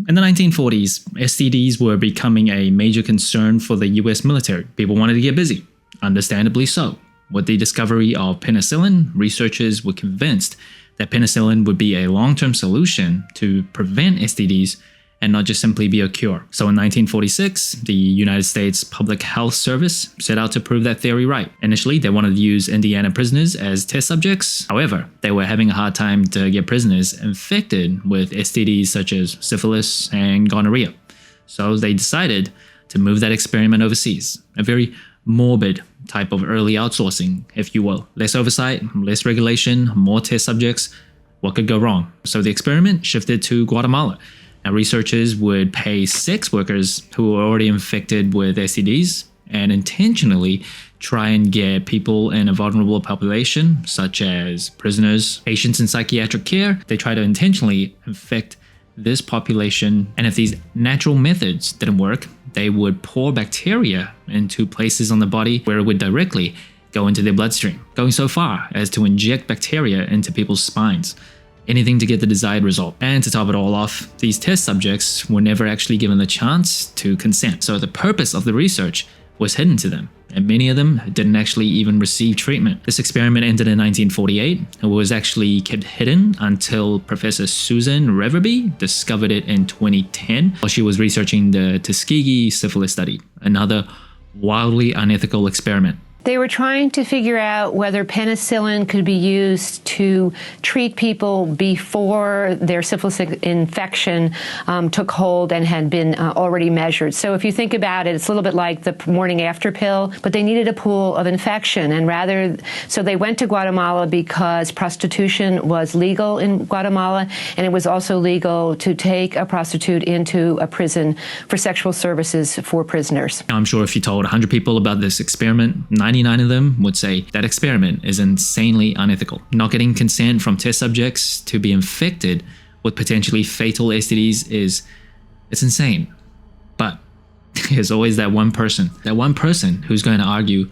In the 1940s, STDs were becoming a major concern for the US military. People wanted to get busy, understandably so. With the discovery of penicillin, researchers were convinced that penicillin would be a long-term solution to prevent STDs and not just simply be a cure. So in 1946, the United States Public Health Service set out to prove that theory right. Initially, they wanted to use Indiana prisoners as test subjects. However, they were having a hard time to get prisoners infected with STDs such as syphilis and gonorrhea. So they decided to move that experiment overseas. A very morbid type of early outsourcing, if you will. Less oversight, less regulation, more test subjects. What could go wrong? So the experiment shifted to Guatemala. Now, researchers would pay sex workers who were already infected with STDs and intentionally try and get people in a vulnerable population, such as prisoners, patients in psychiatric care. They try to intentionally infect this population, and if these natural methods didn't work, they would pour bacteria into places on the body where it would directly go into their bloodstream, going so far as to inject bacteria into people's spines. Anything to get the desired result. And to top it all off, these test subjects were never actually given the chance to consent. So the purpose of the research was hidden to them, and many of them didn't actually even receive treatment. This experiment ended in 1948. It was actually kept hidden until Professor Susan Reverby discovered it in 2010 while she was researching the Tuskegee syphilis study, another wildly unethical experiment. They were trying to figure out whether penicillin could be used to treat people before their syphilis infection took hold and had been already measured. So if you think about it, it's a little bit like the morning after pill, but they needed a pool of infection. And so they went to Guatemala because prostitution was legal in Guatemala, and it was also legal to take a prostitute into a prison for sexual services for prisoners. I'm sure if you told 100 people about this experiment, 99 of them would say that experiment is insanely unethical. Not getting consent from test subjects to be infected with potentially fatal STDs it's insane. But there's always that one person who's going to argue,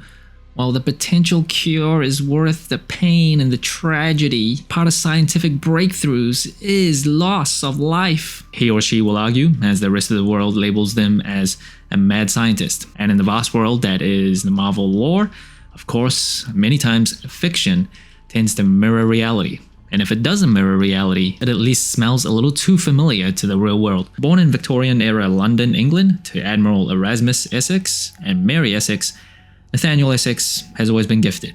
well, the potential cure is worth the pain and the tragedy. Part of scientific breakthroughs is loss of life. He or she will argue, as the rest of the world labels them as a mad scientist. And in the vast world that is the Marvel lore, of course, many times fiction tends to mirror reality. And if it doesn't mirror reality, it at least smells a little too familiar to the real world. Born in Victorian-era London, England, to Admiral Erasmus Essex and Mary Essex, Nathaniel Essex has always been gifted,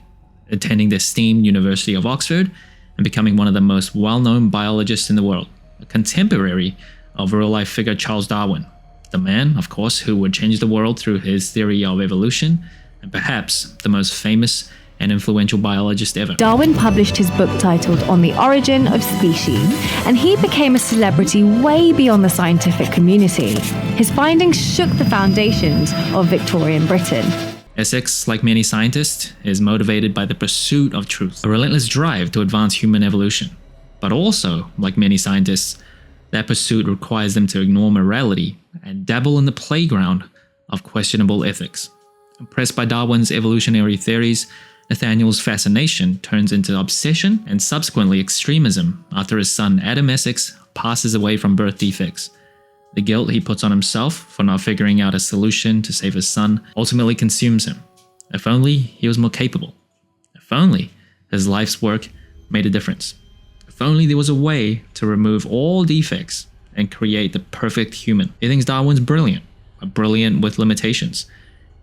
attending the esteemed University of Oxford and becoming one of the most well-known biologists in the world, a contemporary of real-life figure Charles Darwin, the man, of course, who would change the world through his theory of evolution, and perhaps the most famous and influential biologist ever. Darwin published his book titled On the Origin of Species, and he became a celebrity way beyond the scientific community. His findings shook the foundations of Victorian Britain. Essex, like many scientists, is motivated by the pursuit of truth, a relentless drive to advance human evolution. But also, like many scientists, that pursuit requires them to ignore morality and dabble in the playground of questionable ethics. Impressed by Darwin's evolutionary theories, Nathaniel's fascination turns into obsession and subsequently extremism after his son Adam Essex passes away from birth defects. The guilt he puts on himself for not figuring out a solution to save his son ultimately consumes him. If only he was more capable. If only his life's work made a difference. If only there was a way to remove all defects and create the perfect human. He thinks Darwin's brilliant, but brilliant with limitations.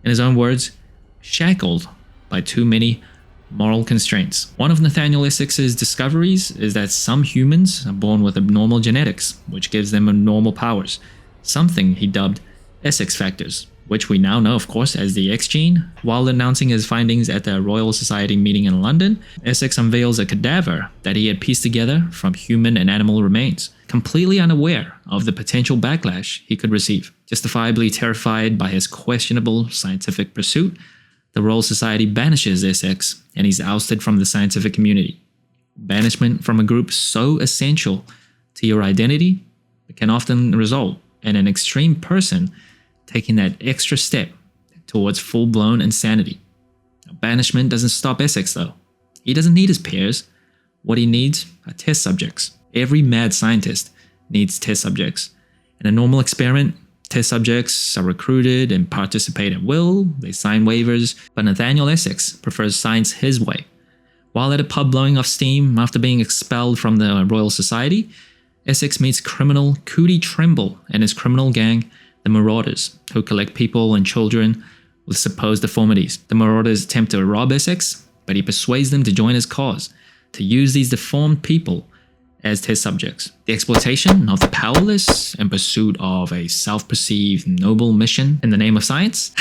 In his own words, shackled by too many moral constraints. One of Nathaniel Essex's discoveries is that some humans are born with abnormal genetics, which gives them abnormal powers, something he dubbed Essex factors, which we now know, of course, as the X gene. While announcing his findings at the Royal Society meeting in London, Essex unveils a cadaver that he had pieced together from human and animal remains, completely unaware of the potential backlash he could receive. Justifiably terrified by his questionable scientific pursuit, the Royal Society banishes Essex, and he's ousted from the scientific community. Banishment from a group so essential to your identity can often result in an extreme person taking that extra step towards full-blown insanity. Banishment doesn't stop Essex, though. He doesn't need his peers. What he needs are test subjects. Every mad scientist needs test subjects. In a normal experiment, test subjects are recruited and participate at will, they sign waivers, but Nathaniel Essex prefers science his way. While at a pub blowing off steam after being expelled from the Royal Society, Essex meets criminal Cootie Trimble and his criminal gang, the Marauders, who collect people and children with supposed deformities. The Marauders attempt to rob Essex, but he persuades them to join his cause, to use these deformed people as test subjects. The exploitation of the powerless in pursuit of a self-perceived noble mission in the name of science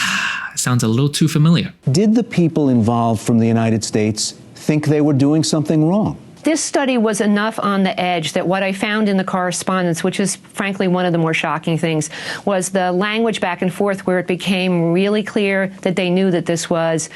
sounds a little too familiar. Did the people involved from the United States think they were doing something wrong? This study was enough on the edge that what I found in the correspondence, which is frankly one of the more shocking things, was the language back and forth where it became really clear that they knew that this was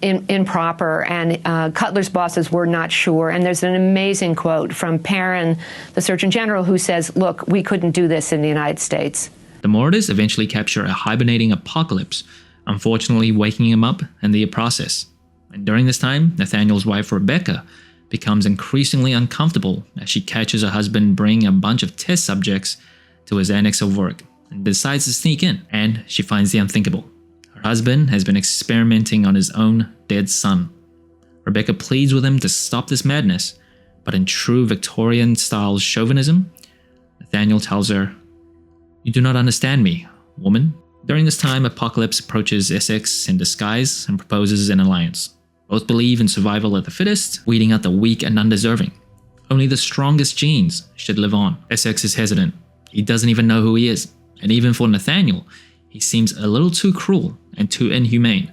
improper, and Cutler's bosses were not sure. And there's an amazing quote from Perrin, the Surgeon General, who says, look, we couldn't do this in the United States. The Marauders eventually capture a hibernating Apocalypse, unfortunately waking him up in the process. And during this time, Nathaniel's wife Rebecca becomes increasingly uncomfortable as she catches her husband bringing a bunch of test subjects to his annex of work and decides to sneak in, and she finds the unthinkable. Her husband has been experimenting on his own dead son. Rebecca pleads with him to stop this madness, but in true Victorian-style chauvinism, Nathaniel tells her, "You do not understand me, woman." During this time, Apocalypse approaches Essex in disguise and proposes an alliance. Both believe in survival of the fittest, weeding out the weak and undeserving. Only the strongest genes should live on. Essex is hesitant. He doesn't even know who he is. And even for Nathaniel, he seems a little too cruel and too inhumane.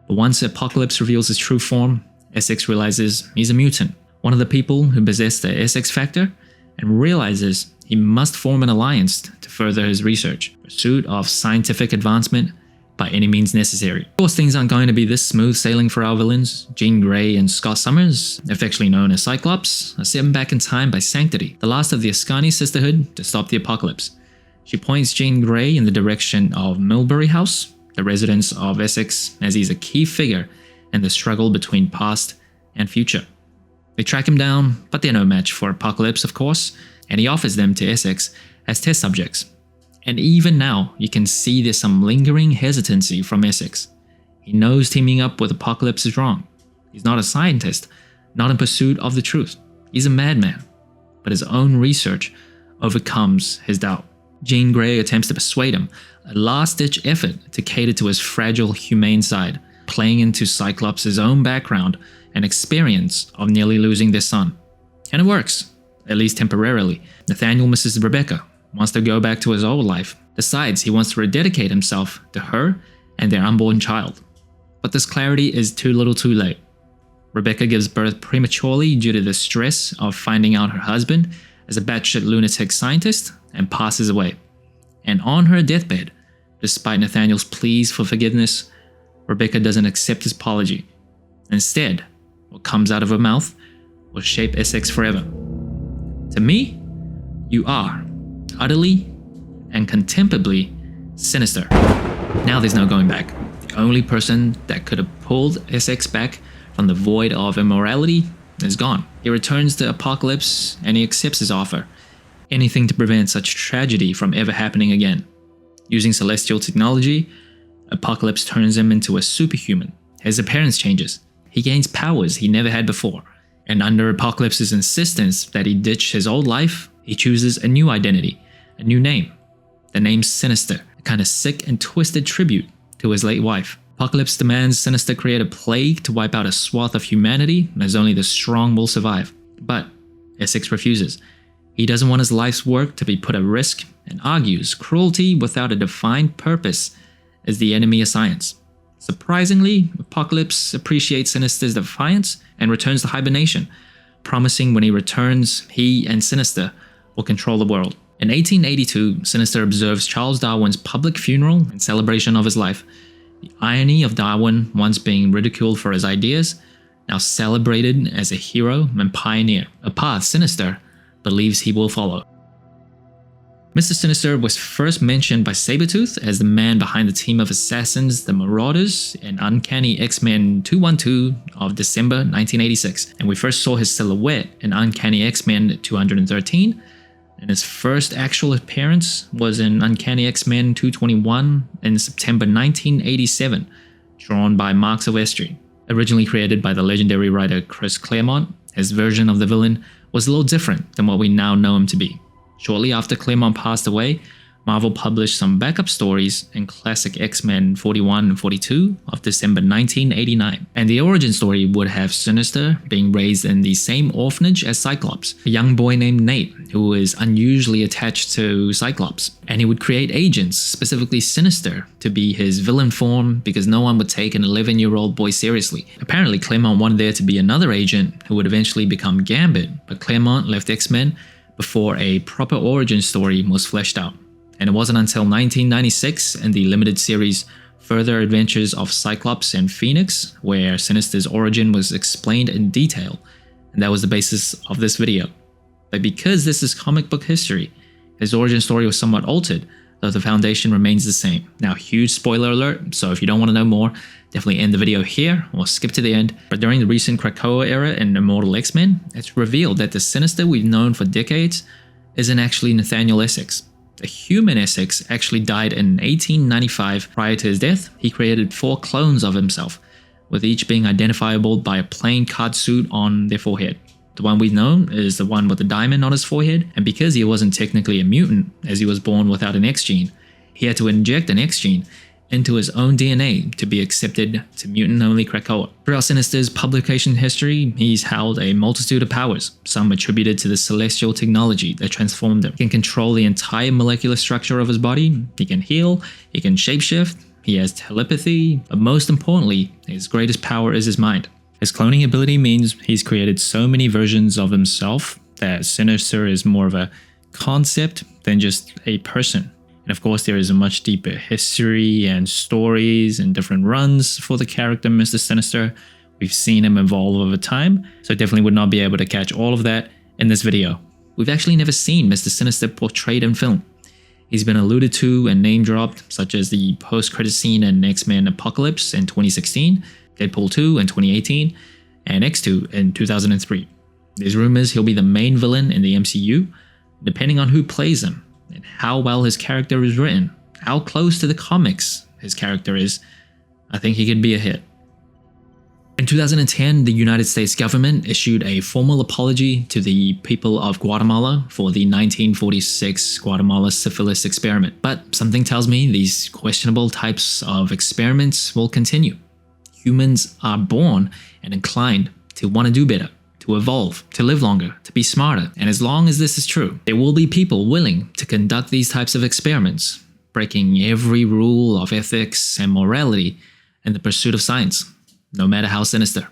But once Apocalypse reveals his true form, Essex realizes he's a mutant, one of the people who possess the Essex factor, and realizes he must form an alliance to further his research, pursuit of scientific advancement by any means necessary. Of course, things aren't going to be this smooth sailing for our villains. Jean Grey and Scott Summers, affectionately known as Cyclops, are sent back in time by Sanctity, the last of the Ascani sisterhood, to stop the apocalypse. She points Jean Grey in the direction of Milbury House, the residence of Essex, as he's a key figure in the struggle between past and future. They track him down, but they're no match for Apocalypse, of course, and he offers them to Essex as test subjects. And even now, you can see there's some lingering hesitancy from Essex. He knows teaming up with Apocalypse is wrong. He's not a scientist, not in pursuit of the truth. He's a madman. But his own research overcomes his doubt. Jean Grey attempts to persuade him, a last-ditch effort to cater to his fragile, humane side, playing into Cyclops' own background and experience of nearly losing their son. And it works, at least temporarily. Nathaniel misses Rebecca, wants to go back to his old life, decides he wants to rededicate himself to her and their unborn child. But this clarity is too little too late. Rebecca gives birth prematurely due to the stress of finding out her husband is a batshit lunatic scientist and passes away. And on her deathbed, despite Nathaniel's pleas for forgiveness, Rebecca doesn't accept his apology. Instead, what comes out of her mouth will shape Essex forever. To me, you are utterly and contemptibly sinister. Now there's no going back. The only person that could have pulled Essex back from the void of immorality is gone. He returns to Apocalypse and he accepts his offer. Anything to prevent such tragedy from ever happening again. Using celestial technology, Apocalypse turns him into a superhuman. His appearance changes. He gains powers he never had before. And under Apocalypse's insistence that he ditch his old life, he chooses a new identity, a new name. The name Sinister, a kind of sick and twisted tribute to his late wife. Apocalypse demands Sinister create a plague to wipe out a swath of humanity as only the strong will survive. But Essex refuses. He doesn't want his life's work to be put at risk and argues cruelty without a defined purpose is the enemy of science. Surprisingly, Apocalypse appreciates Sinister's defiance and returns to hibernation, promising when he returns, he and Sinister will control the world. In 1882, Sinister observes Charles Darwin's public funeral in celebration of his life. The irony of Darwin, once being ridiculed for his ideas, now celebrated as a hero and pioneer, a path Sinister believes he will follow. Mr. Sinister was first mentioned by Sabretooth as the man behind the team of assassins, the Marauders, in Uncanny X-Men 212 of December 1986, and we first saw his silhouette in Uncanny X-Men 213, and his first actual appearance was in Uncanny X-Men 221 in September 1987, drawn by Mark Silvestri. Originally created by the legendary writer Chris Claremont, his version of the villain was a little different than what we now know him to be. Shortly after Claremont passed away, Marvel published some backup stories in classic X-Men 41 and 42 of December 1989. And the origin story would have Sinister being raised in the same orphanage as Cyclops, a young boy named Nate who is unusually attached to Cyclops. And he would create agents, specifically Sinister, to be his villain form because no one would take an 11-year-old boy seriously. Apparently Claremont wanted there to be another agent who would eventually become Gambit, but Claremont left X-Men before a proper origin story was fleshed out. And it wasn't until 1996 in the limited series Further Adventures of Cyclops and Phoenix where Sinister's origin was explained in detail, and that was the basis of this video. But because this is comic book history, his origin story was somewhat altered, though the foundation remains the same. Now, huge spoiler alert, so if you don't want to know more, definitely end the video here or skip to the end. But during the recent Krakoa era in Immortal X-Men, it's revealed that the Sinister we've known for decades isn't actually Nathaniel Essex. The human Essex actually died in 1895. Prior to his death, he created 4 clones of himself, with each being identifiable by a plain card suit on their forehead. The one we've known is the one with the diamond on his forehead, and because he wasn't technically a mutant, as he was born without an X gene, he had to inject an X gene into his own DNA to be accepted to mutant-only Krakoa. Throughout Sinister's publication history, he's held a multitude of powers, some attributed to the celestial technology that transformed him. He can control the entire molecular structure of his body, he can heal, he can shapeshift, he has telepathy, but most importantly, his greatest power is his mind. His cloning ability means he's created so many versions of himself that Sinister is more of a concept than just a person. And of course, there is a much deeper history and stories and different runs for the character Mister Sinister. We've seen him evolve over time, so definitely would not be able to catch all of that in this video. We've actually never seen Mister Sinister portrayed in film. He's been alluded to and name dropped, such as the post-credit scene in X-Men Apocalypse in 2016, Deadpool 2 in 2018, and X2 in 2003. There's rumors he'll be the main villain in the MCU, depending on who plays him, and how well his character is written, how close to the comics his character is. I think he could be a hit. In 2010, the United States government issued a formal apology to the people of Guatemala for the 1946 Guatemala syphilis experiment. But something tells me these questionable types of experiments will continue. Humans are born and inclined to want to do better, to evolve, to live longer, to be smarter. And as long as this is true, there will be people willing to conduct these types of experiments, breaking every rule of ethics and morality in the pursuit of science, no matter how sinister.